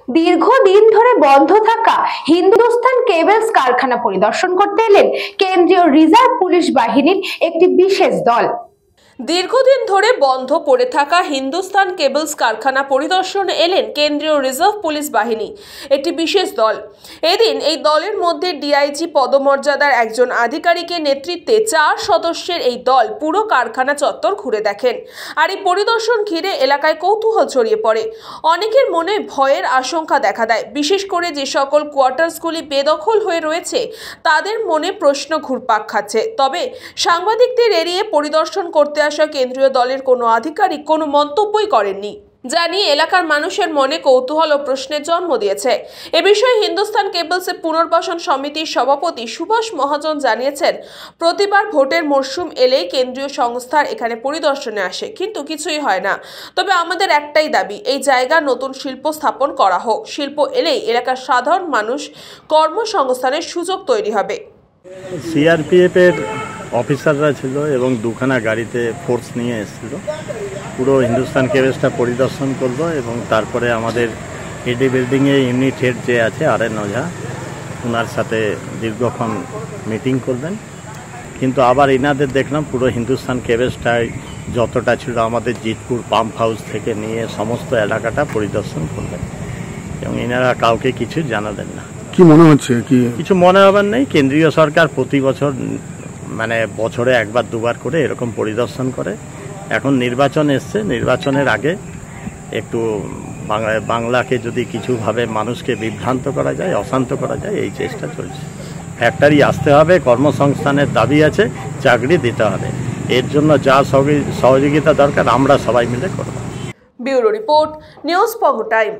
দীর্ঘদিন ধরে বন্ধ থাকা হিন্দুস্তান কেবলস কারখানা পরিদর্শন করতে এলেন কেন্দ্রীয় রিজার্ভ পুলিশ বাহিনীর একটি বিশেষ দল। দীর্ঘদিন ধরে বন্ধ পড়ে থাকা হিন্দুস্তান কেবলস কারখানা পরিদর্শনে এলেন কেন্দ্রীয় রিজার্ভ পুলিশ বাহিনী একটি বিশেষ দল। এদিন এই দলের মধ্যে ডিআইজি পদমর্যাদার একজন আধিকারিকের নেতৃত্বে 4 সদস্যের এই দল পুরো কারখানা চত্বর ঘুরে দেখেন। আর এই পরিদর্শন ঘিরে এলাকায় কৌতূহল ছড়িয়ে পড়ে। অনেকের মনে ভয়ের আশঙ্কা দেখা দেয়, বিশেষ করে যে সকল কোয়ার্টার্সগুলি বেদখল হয়ে রয়েছে তাদের মনে প্রশ্ন ঘুরপাক খাচ্ছে। তবে সাংবাদিকদের এড়িয়ে পরিদর্শন করতে আসা কেন্দ্রীয় দলের কোনো আধিকারিক কোনো মন্তব্যই করেননি, যা নিয়ে এলাকার মানুষের মনে কৌতূহল ও প্রশ্নের জন্ম দিয়েছে। এ বিষয়ে হিন্দুস্তান কেবলসের পুনর্বাসন সমিতির সভাপতি সুভাষ মহাজন জানিয়েছেন, প্রতিবার ভোটের মরশুম এলেই কেন্দ্রীয় সংস্থার এখানে পরিদর্শনে আসে, কিন্তু কিছুই হয় না। তবে আমাদের একটাই দাবি, এই জায়গা নতুন শিল্প স্থাপন করা হোক। শিল্প এলেই এলাকার সাধারণ মানুষ কর্মসংস্থানের সুযোগ তৈরি হবে। সিআরপিএফ এর অফিসাররা ছিল এবং দুখানা গাড়িতে ফোর্স নিয়ে এসেছিল, পুরো হিন্দুস্তান কেবলসটা পরিদর্শন করলো এবং তারপরে আমাদের এডি বিল্ডিংয়ে ইউনিট হেড যে আছে আর.এন. ওঝা, ওনার সাথে দীর্ঘক্ষণ মিটিং করবেন। কিন্তু আবার এনাদের দেখলাম পুরো হিন্দুস্তান কেবলসটাই যতটা ছিল আমাদের জিতপুর পাম্প হাউস থেকে নিয়ে সমস্ত এলাকাটা পরিদর্শন করবেন এবং এনারা কাউকে কিছু জানালেন না। কি মনে হচ্ছে? কিছু মনে হবার নেই। কেন্দ্রীয় সরকার প্রতি বছর বছরে একবার দুবার করে এরকম পরিদর্শন করে। এখন নির্বাচন এসছে, নির্বাচনের আগে একটু বাংলাকে যদি কিছুভাবে মানুষকে বিভ্রান্ত করা যায়, অশান্ত করা যায়, এই চেষ্টা চলছে। ফ্যাক্টরি আসতে হবে, কর্মসংস্থানের দাবি আছে, চাকরি দিতে হবে। এর জন্য যা সহযোগিতা দরকার আমরা সবাই মিলে করব। ব্যুরো রিপোর্ট, নিউজ পঙ্গ টাইম।